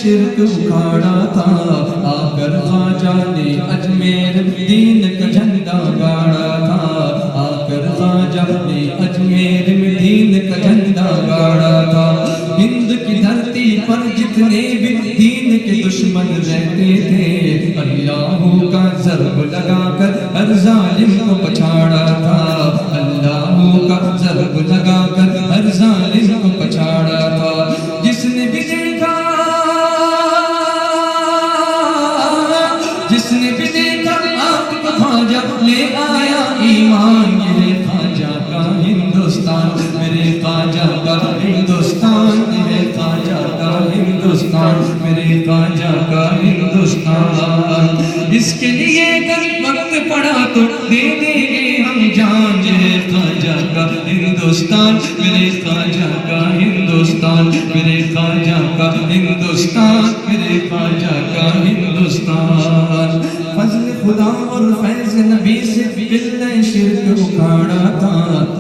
شرک اکھاڑا تھا، آ کر خواجہ نے اجمیر دین کا جھنڈا گاڑا تھا، آ کر خواجہ نے اجمیر میں دین کا جھنڈا گاڑا تھا۔ ہند کی دھرتی پر جتنے بھی دین کے دشمن رہتے تھے، اللہ کا ضرب لگا کر ہر ظالم کو پچھاڑا تھا، اللہ کا ضرب لگا کر ہر ظالم کو پچھاڑا تھا۔ جس نے بھی دیکھا آپ کو خواجہ لے آیا ایمان، یہ خواجہ کا ہندوستان، میرے خواجہ کا ہندوستان، میرے خواجہ کا ہندوستان، میرے خواجہ کا ہندوستان۔ اس کے لیے اگر وقت پڑا تو دے دیں گے ہم جان، میرے خواجہ کا ہندوستان، میرے خواجہ کا ہندوستان، میرے خواجہ کا ہندوستان، میرے خواجہ کا ہندوستان۔ فضل خدا اور فیض نبی سے دل نے شرک اکھاڑا تھا،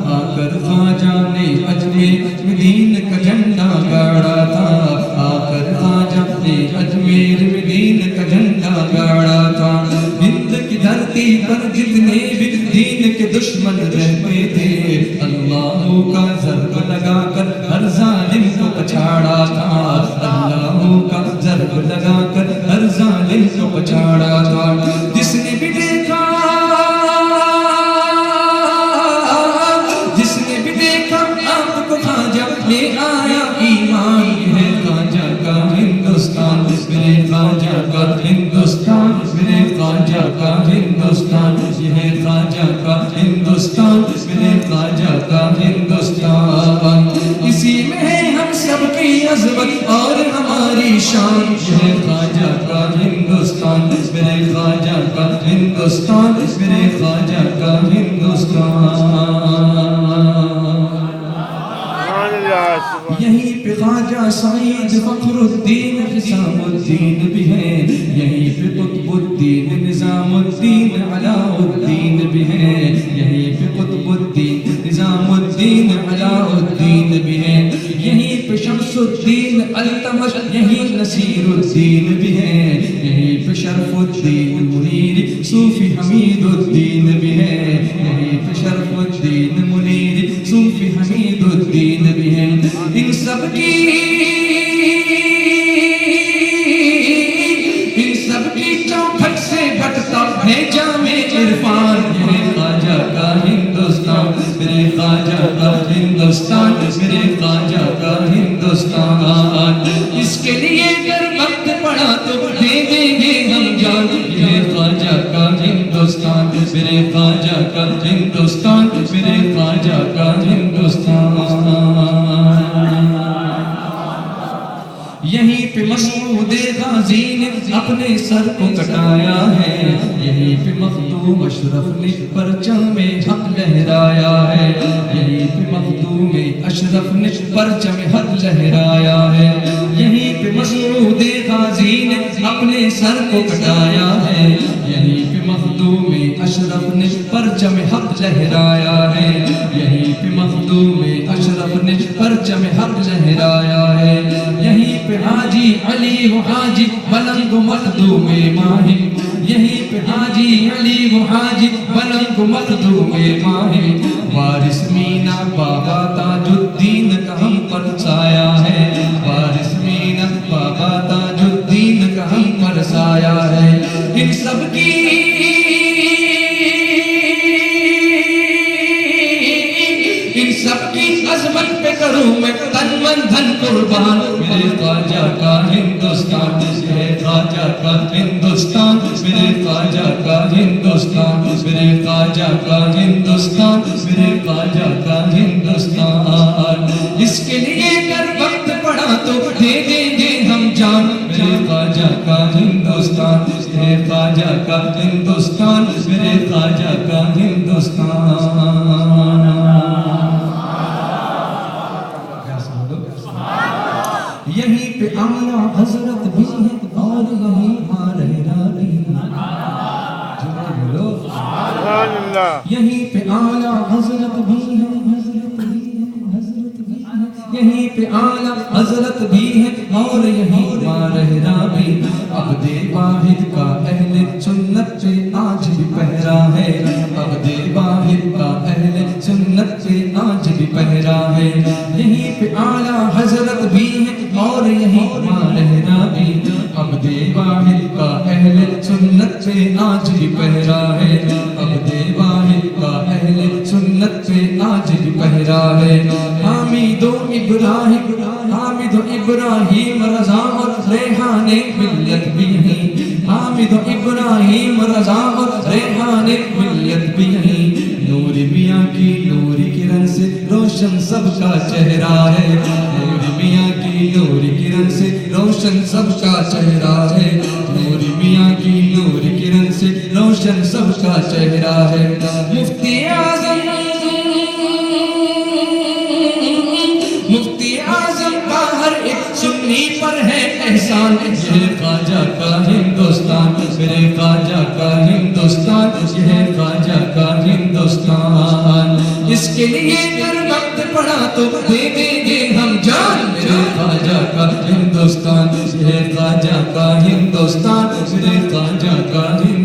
آ کر خواجہ نے اجمیر میں دین کا جھنڈا گاڑا تھا، آ کر خواجہ نے اجمیر میں دین کا جھنڈا گاڑا تھا۔ ہند کی دھرتی پر جتنے بھی دین کے دشمن رہتے تھے، اللہ کا ضرب لگا کر ہر ظالم کو پچھاڑا تھا، اللہ کا ضرب لگا کر ہر ظالم کو پچھاڑا تھا۔ جس نے بھی دیکھا آپ کو خواجہ لے آیا ایمان، یہ خواجہ کا ہندوستان، میرے خواجہ کا ہندوستان، میرے خواجہ کا ہندوستان، یہ خواجہ کا ہندوستان، میرے خواجہ کا ہندوستان۔ اسی میں ہے ہم سب کی عظمت اور ہماری شان، یہ خواجہ کا ہندوستان، میرے خواجہ کا ہندوستان، میرے خواجہ کا ہندوستان۔ یہیں پہ خواجہ سعید فخر الدین حسام الدین بھی ہیں، یہیں پہ قطب الدین نظام الدین علاء الدین بھی ہیں، یہیں پہ قطب الدین نظام الدین علاء الدین بھی ہیں، یہیں پہ شمس الدین التمش، یہیں نصیر الدین بھی ہیں، یہیں پہ شرف الدین منیر صوفی حمید الدین بھی ہیں، یہیں پہ شرف الدین منیر صوفی حمید الدین بھی ہیں۔ ان سب کی چوکھٹ سے گھٹتا ہے جام عرفان، یہ خواجہ کا ہندوستان، میرے خواجہ کا ہندوستان، میرے خواجہ کا ہندوستان۔ اس کے لیے اگر وقت پڑا تو دے دیں گے ہم جان، یہ خواجہ کا ہندوستان، میرے خواجہ کا ہندوستان، میرے خواجہ کا ہندوستان۔ یہیں پہ مسعود غازی نے اپنے سر کو کٹایا ہے، یہیں پہ مخدوم اشرف نے پرچم حق لہرایا ہے، یہیں پہ مخدوم اشرف نے پرچم حق لہرایا ہے، یہیں پہ مسعود غازی نے اپنے سر کو کٹایا ہے، یہیں پہ مخدوم اشرف نے پرچم حق لہرایا ہے، یہیں پہ مخدوم اشرف نے پرچم حق لہرایا ہے، یہیں پہ حاجی علی و حاجی ملنگ مخدوم ماہم، یہیں پہ حاجی علی و حاجی ملنگ مخدوم ماہم، وارث مینا بابا تاج الدین کا ہم پر سایہ ہے، وارث مینا بابا تاج الدین کا ہم پر سایہ ہے۔ ان سب کی عظمت پہ کروں میں تن من دھن قربان، میرے خواجہ کا ہندوستان، میرے خواجہ کا ہندوستان، میرے خواجہ کا ہندوستان، میرے خواجہ کا ہندوستان، میرے خواجہ کا ہندوستان۔ اس کے لیے اگر وقت پڑا تو دے دیں گے ہم جان، میرے خواجہ کا ہندوستان، میرے خواجہ کا ہندوستان، میرے خواجہ کا ہندوستان۔ یہیں پہ اعلیٰ حضرت بھی ہے اور یہیں ہمارے نبی، یہیں پہ اعلیٰ حضرت بھی ہے، یہیں پہ پہ اعلیٰ حضرت بھی ہے اور یہی مارہرا بھی عبد واحد کا اہل سنت پہ آج بھی پہرا ہے عبد واحد کا اہل سنت پہ آج بھی پہرا ہے یہیں پہ اعلیٰ حضرت بھی ہے اور یہی مارہرا بھی عبد واحد کا اہل سنت پہ آج بھی پہرا ہے عبد واحد کا اہل سنت پہ آج بھی پہرا ہے حامد و ابراہیم رضا اور ریحان ملت بھی ہیں حامد و ابراہیم رضا اور ریحان ملت بھی ہیں نور میاں کی نوری کرن سے روشن سب کا چہرہ ہے نور میاں کی نوری کرن سے روشن سب کا چہرہ ہے نور میاں کی نوری کرن سے روشن سب کا چہرہ ہے مفتی اعظم کا ہر ایک سنی پر ہے احسان یہ خواجہ کا ہندوستان میرے خواجہ کا ہندوستان یہ خواجہ کا ہندوستان اس کے لیے اگر وقت پڑا تو دے دیں گے ہم جان میرے خواجہ کا ہندوستان یہ خواجہ کا ہندوستان میرے خواجہ کا ہندوستان